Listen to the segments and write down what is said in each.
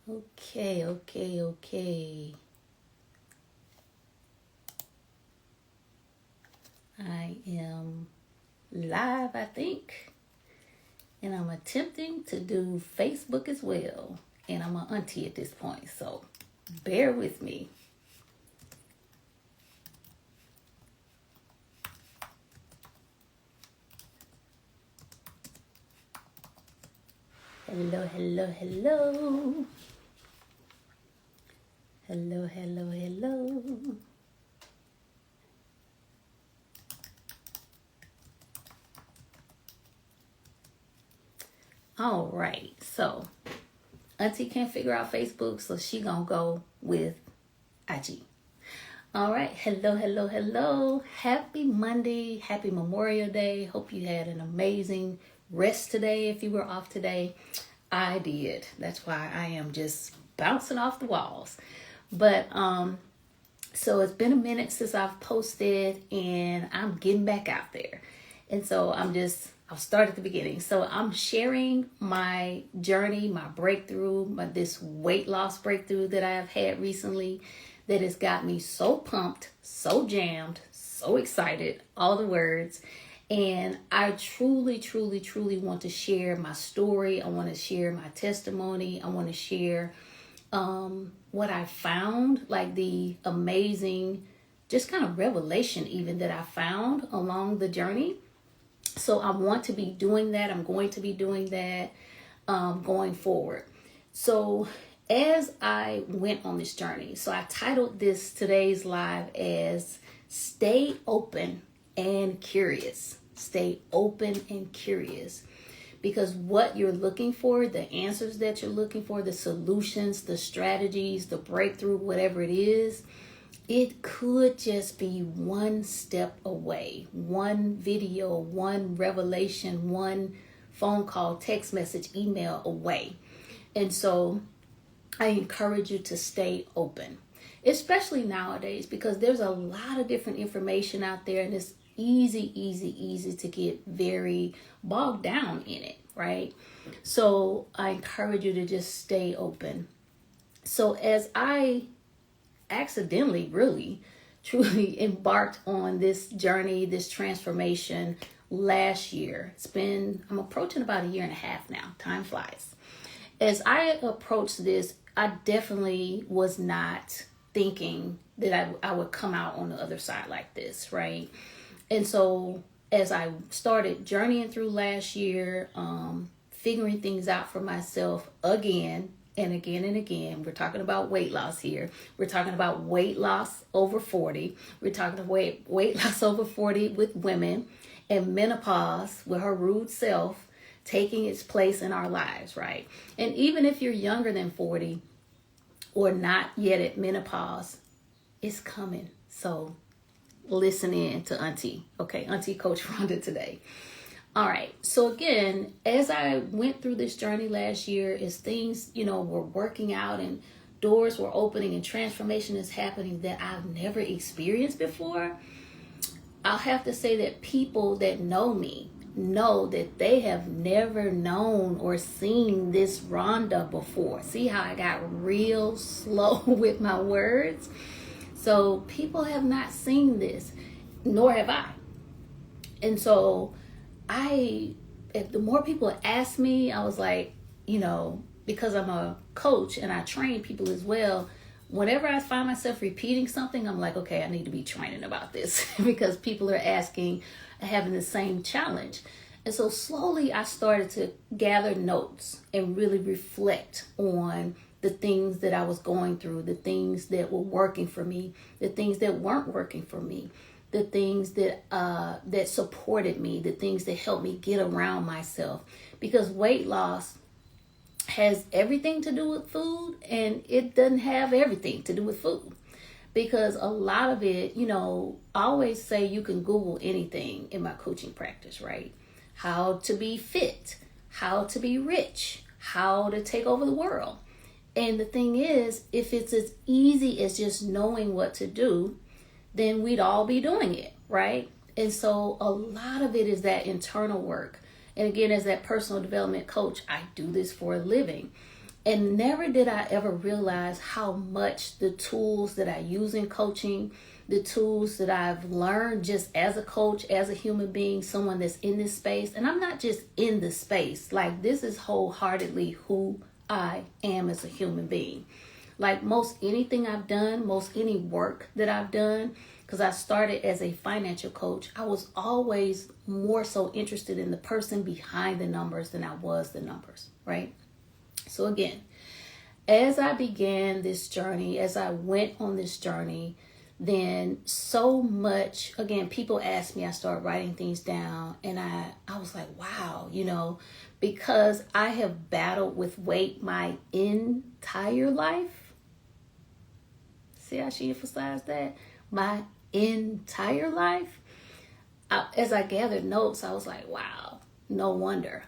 Okay. I am live, I think, and I'm attempting to do Facebook as well. And I'm an auntie at this point, so bear with me. Hello. Hello. All right, so auntie can't figure out Facebook, so she gonna go with IG. All right, hello. Happy Monday, happy Memorial Day. Hope you had an amazing rest today. If you were off today, I did. That's why I am just bouncing off the walls. But so it's been a minute since I've posted, and I'm getting back out there. And so I'll start at the beginning. So I'm sharing my journey, my breakthrough, this weight loss breakthrough that I have had recently that has got me so pumped, so jammed, so excited, all the words. And I truly want to share my story. I want to share my testimony. I want to share what I found, like the amazing, just kind of revelation even that I found along the journey. So I want to be doing that. I'm going to be doing that going forward. So as I went on this journey, so I titled today's live as Stay Open and Curious. Stay open and curious. Because what you're looking for, the answers that you're looking for, the solutions, the strategies, the breakthrough, whatever it is, it could just be one step away, one video, one revelation, one phone call, text message, email away. And so I encourage you to stay open, especially nowadays, because there's a lot of different information out there, and it's easy to get very bogged down in it, right? So I encourage you to just stay open. So as I accidentally, really, truly embarked on this journey, this transformation last year, I'm approaching about a year and a half now. Time flies. As I approached this, I definitely was not thinking that I would come out on the other side like this, right? And so as I started journeying through last year, figuring things out for myself again and again, we're talking about weight loss here. We're talking about weight loss over 40. We're talking about weight loss over 40 with women, and menopause with her rude self taking its place in our lives, right? And even if you're younger than 40 or not yet at menopause, it's coming. So listen in to Auntie. Okay, Auntie Coach Rhonda today. All right. So again, as I went through this journey last year, as things, were working out and doors were opening and transformation is happening that I've never experienced before, I'll have to say that people that know me know that they have never known or seen this Rhonda before. See how I got real slow with my words? So people have not seen this, nor have I. And so if the more people ask me, I was like, because I'm a coach and I train people as well, whenever I find myself repeating something, I'm like, okay, I need to be training about this because people are asking, having the same challenge. And so slowly I started to gather notes and really reflect on the things that I was going through, the things that were working for me, the things that weren't working for me, the things that supported me, the things that helped me get around myself. Because weight loss has everything to do with food, and it doesn't have everything to do with food. Because a lot of it, I always say you can Google anything in my coaching practice, right? How to be fit, how to be rich, how to take over the world. And the thing is, if it's as easy as just knowing what to do, then we'd all be doing it, right? And so a lot of it is that internal work. And again, as that personal development coach, I do this for a living. And never did I ever realize how much the tools that I use in coaching, the tools that I've learned just as a coach, as a human being, someone that's in this space. And I'm not just in the space. Like, this is wholeheartedly who I am as a human being. Like most anything I've done, most any work that I've done, because I started as a financial coach, I was always more so interested in the person behind the numbers than I was the numbers, right? So again, as I began this journey, as I went on this journey, then so much, again, people asked me, I started writing things down, and I was like, wow, because I have battled with weight my entire life. See how she emphasized that? My entire life. As I gathered notes, I was like, wow, no wonder.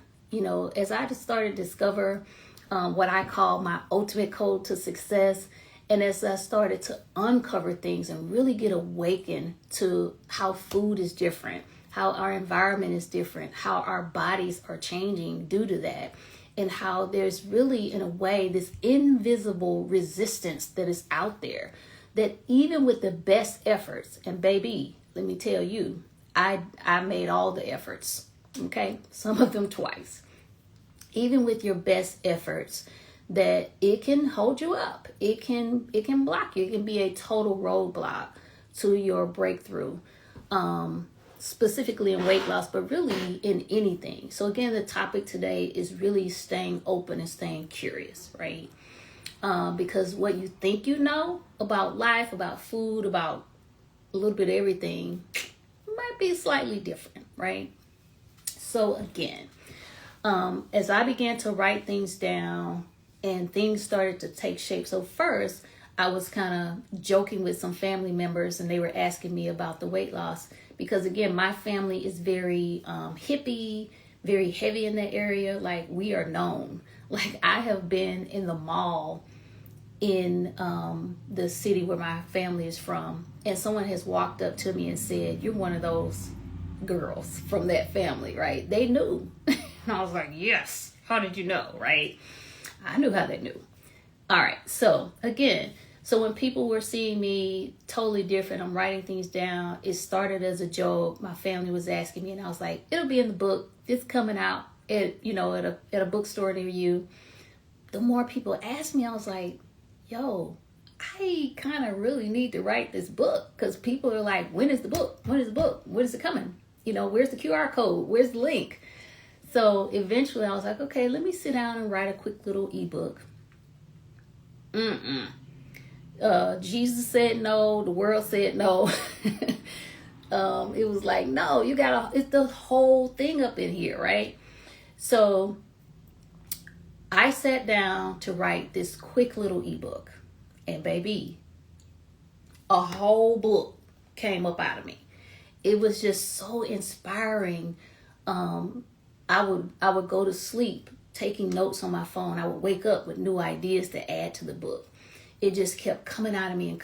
As I just started to discover what I call my ultimate code to success, and as I started to uncover things and really get awakened to how food is different, how our environment is different, how our bodies are changing due to that, and how there's really, in a way, this invisible resistance that is out there, that even with the best efforts, and baby, let me tell you, I made all the efforts, okay? Some of them twice. Even with your best efforts, that it can hold you up. It can block you. It can be a total roadblock to your breakthrough, specifically in weight loss, but really in anything. So again, the topic today is really staying open and staying curious, right? Because what you think you know about life, about food, about a little bit of everything might be slightly different, right? So again, as I began to write things down and things started to take shape. So first, I was kind of joking with some family members, and they were asking me about the weight loss because, again, my family is very hippie, very heavy in that area. Like, we are known. Like, I have been in the mall in the city where my family is from, and someone has walked up to me and said, "You're one of those girls from that family," right? They knew. And I was like, yes. How did you know, right? I knew how they knew. All right. So again, so when people were seeing me totally different, I'm writing things down. It started as a joke. My family was asking me, and I was like, it'll be in the book. It's coming out at a bookstore near you. The more people asked me, I was like, yo, I kind of really need to write this book, because people are like, when is the book? When is the book? When is it coming? Where's the QR code? Where's the link? So eventually I was like, okay, let me sit down and write a quick little ebook. Jesus said no. The world said no. It was like, no, it's the whole thing up in here, right? So I sat down to write this quick little ebook, and baby, a whole book came up out of me. It was just so inspiring. I would go to sleep taking notes on my phone. I would wake up with new ideas to add to the book. It just kept coming out of me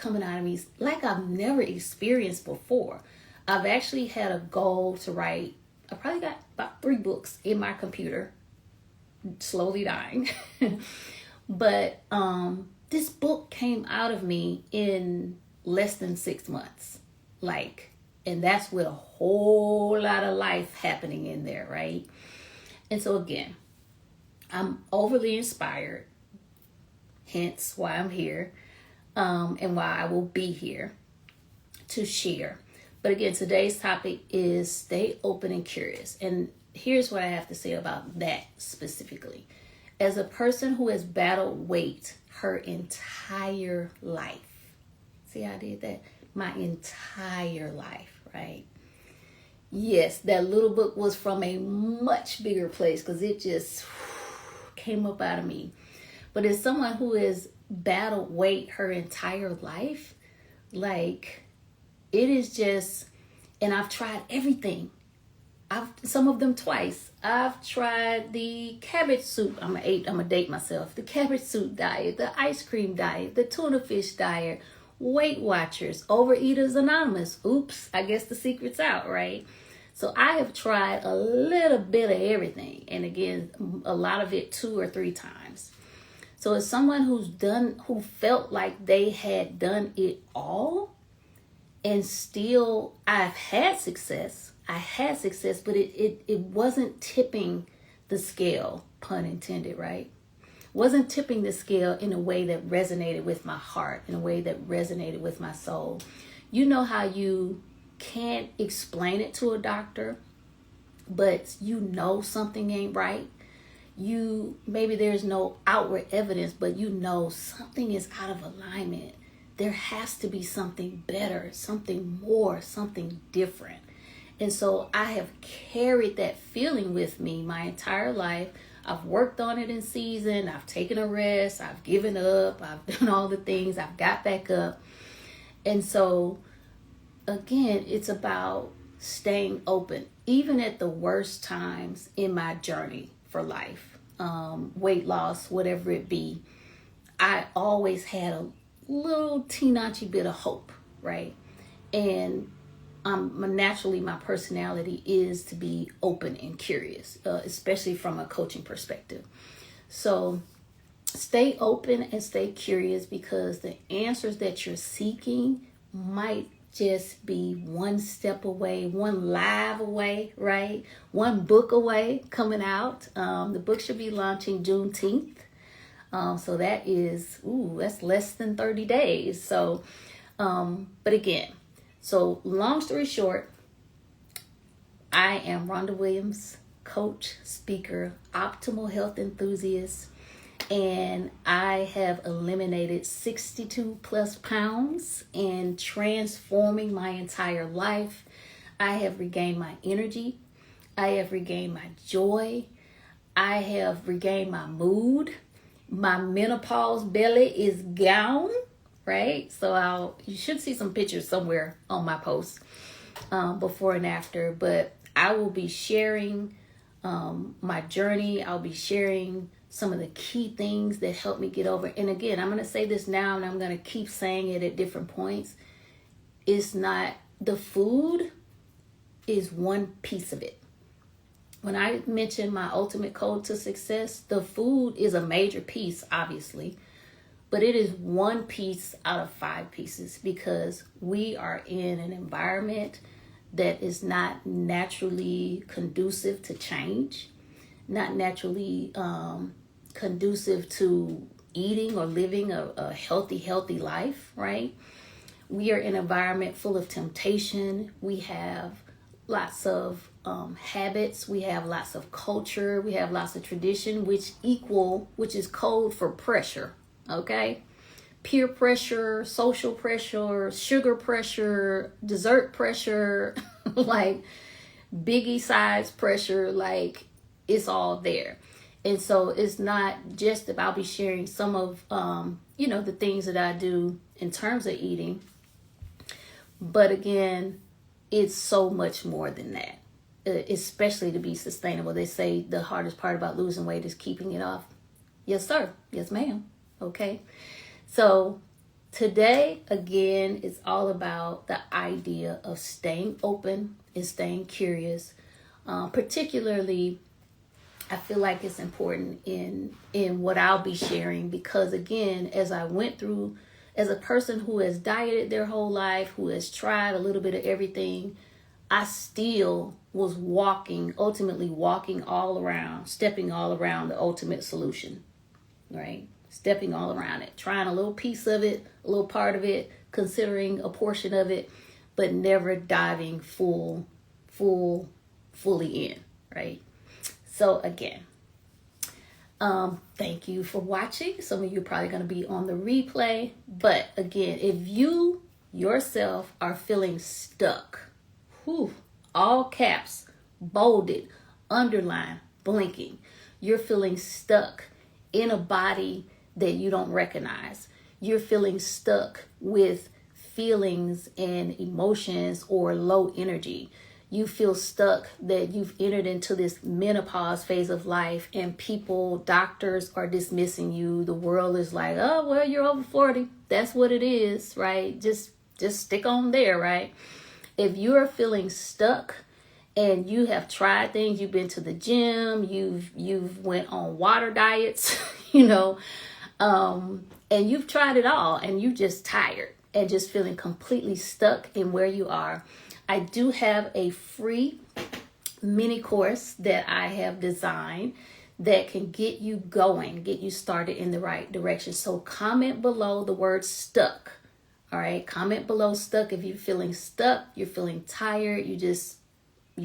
like I've never experienced before. I've actually had a goal to write. I probably got about 3 books in my computer, slowly dying. But this book came out of me in less than 6 months. And that's with a whole lot of life happening in there, right? And so again, I'm overly inspired, hence why I'm here, and why I will be here to share. But again, today's topic is stay open and curious. And here's what I have to say about that specifically. As a person who has battled weight her entire life, see how I did that? My entire life, right? Yes, that little book was from a much bigger place, because it just came up out of me. But as someone who has battled weight her entire life, it is just, and I've tried everything. Some of them twice. I've tried the cabbage soup. I'm gonna date myself. The cabbage soup diet, the ice cream diet, the tuna fish diet, Weight Watchers, Overeaters Anonymous. Oops, I guess the secret's out, right? So I have tried a little bit of everything. And again, a lot of it 2 or 3 times. So as someone who felt like they had done it all, and still I've had success. I had success, but it wasn't tipping the scale, pun intended, right? Wasn't tipping the scale in a way that resonated with my heart, in a way that resonated with my soul. You know how you can't explain it to a doctor, but you know something ain't right. Maybe there's no outward evidence, but you know something is out of alignment. There has to be something better, something more, something different. And so I have carried that feeling with me my entire life. I've worked on it in season. I've taken a rest. I've given up. I've done all the things. I've got back up. And so, again, it's about staying open, even at the worst times in my journey for life, weight loss, whatever it be. I always had a little teeny bit of hope, right? And naturally, my personality is to be open and curious, especially from a coaching perspective. So stay open and stay curious, because the answers that you're seeking might just be one step away, one live away, right? One book away coming out. The book should be launching Juneteenth. So that is, that's less than 30 days. So, but again, so long story short, I am Rhonda Williams, coach, speaker, optimal health enthusiast, and I have eliminated 62 plus pounds and transforming my entire life. I have regained my energy. I have regained my joy. I have regained my mood. My menopause belly is gone, right? So you should see some pictures somewhere on my post, before and after. But I will be sharing my journey. I'll be sharing some of the key things that helped me get over. And again, I'm going to say this now, and I'm going to keep saying it at different points. It's not, the food is one piece of it. When I mentioned my ultimate code to success, the food is a major piece, obviously, but it is one piece out of 5 pieces, because we are in an environment that is not naturally conducive to change, not naturally conducive to eating or living a healthy life, right? We are in an environment full of temptation. We have lots of habits. We have lots of culture. We have lots of tradition, which is code for pressure, okay? Peer pressure, social pressure, sugar pressure, dessert pressure, like biggie size pressure, like it's all there. And so it's not just about, I'll be sharing some of, the things that I do in terms of eating. But again, it's so much more than that, especially to be sustainable. They say the hardest part about losing weight is keeping it off. Yes, sir. Yes, ma'am. Okay. So today, again, is all about the idea of staying open and staying curious. Particularly, I feel like it's important in what I'll be sharing, because again, as I went through, as a person who has dieted their whole life, who has tried a little bit of everything, I still was ultimately walking all around, stepping all around the ultimate solution, right? Stepping all around it, trying a little piece of it, a little part of it, considering a portion of it, but never diving fully in, right? So again, thank you for watching. Some of you are probably going to be on the replay. But again, if you yourself are feeling stuck, all caps, bolded, underlined, blinking, you're feeling stuck in a body that you don't recognize. You're feeling stuck with feelings and emotions or low energy. You feel stuck that you've entered into this menopause phase of life, and doctors are dismissing you. The world is like, oh, well, you're over 40. That's what it is, right? Just stick on there, right? If you're feeling stuck and you have tried things, you've been to the gym, you've went on water diets, and you've tried it all and you're just tired and just feeling completely stuck in where you are, I do have a free mini course that I have designed that can get you going, get you started in the right direction. So comment below the word stuck. All right, comment below stuck if you're feeling stuck, you're feeling tired, you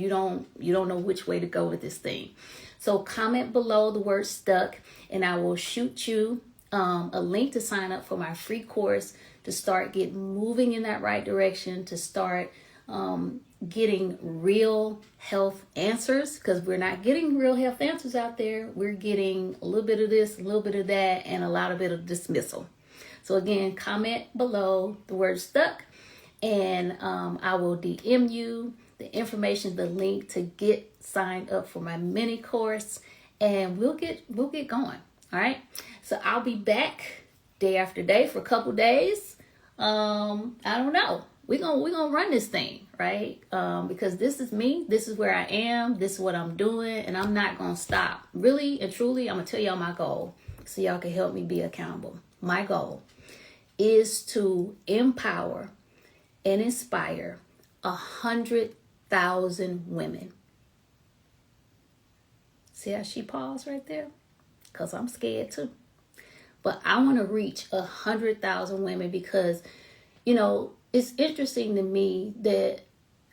don't know which way to go with this thing. So comment below the word stuck, and I will shoot you a link to sign up for my free course to start moving in that right direction, to start getting real health answers, because we're not getting real health answers out there. We're getting a little bit of this, a little bit of that, and a lot of bit of dismissal. So again, comment below the word stuck, and I will DM you the information, the link to get signed up for my mini course, and we'll get going. All right. So I'll be back day after day for a couple days. I don't know. We're gonna run this thing, right? Because this is me, this is where I am, this is what I'm doing, and I'm not gonna stop. Really and truly, I'm gonna tell y'all my goal so y'all can help me be accountable. My goal is to empower and inspire 100,000 women. See how she paused right there? Because I'm scared too. But I want to reach 100,000 women because, it's interesting to me that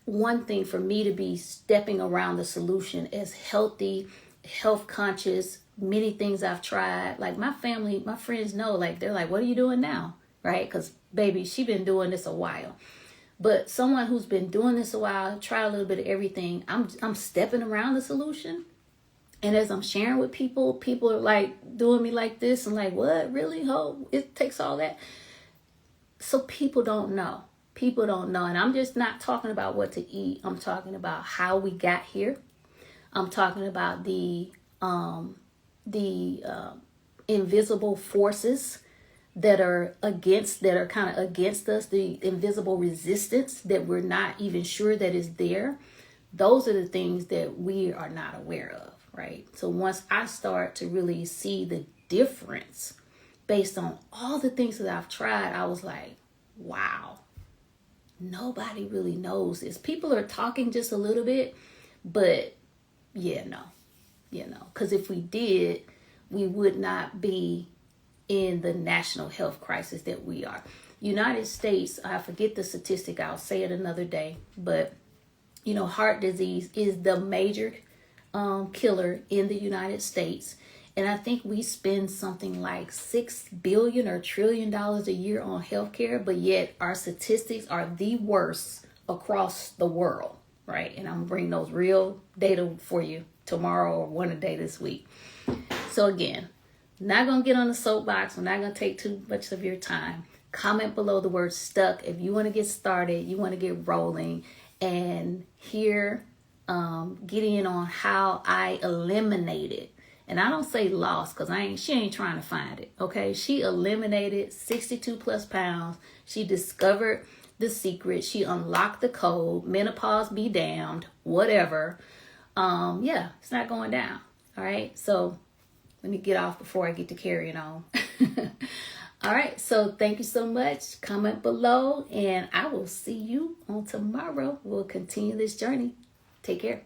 one thing for me to be stepping around the solution as healthy, health conscious, many things I've tried. Like my family, my friends know, like they're like, what are you doing now? Right? Because baby, she been doing this a while. But someone who's been doing this a while, try a little bit of everything. I'm stepping around the solution. And as I'm sharing with people are like doing me like this and like, what? Really? Oh, it takes all that? So people don't know. People don't know. And I'm just not talking about what to eat. I'm talking about how we got here. I'm talking about the invisible forces that are kind of against us, the invisible resistance that we're not even sure that is there. Those are the things that we are not aware of, right? So once I start to really see the difference based on all the things that I've tried, I was like, wow, nobody really knows this. People are talking just a little bit, but because if we did, we would not be in the national health crisis that we are. United States, I forget the statistic, I'll say it another day, but heart disease is the major killer in the United States. And I think we spend something like $6 billion or $1 trillion a year on healthcare, but yet our statistics are the worst across the world, right? And I'm gonna bring those real data for you tomorrow or one a day this week. So again, not gonna get on the soapbox. I'm not gonna take too much of your time. Comment below the word stuck if you want to get started, you want to get rolling, and hear getting in on how I eliminated. And I don't say lost because she ain't trying to find it. Okay. She eliminated 62 plus pounds. She discovered the secret. She unlocked the code. Menopause be damned. Whatever. It's not going down. All right. So let me get off before I get to carrying on. All right. So thank you so much. Comment below and I will see you on tomorrow. We'll continue this journey. Take care.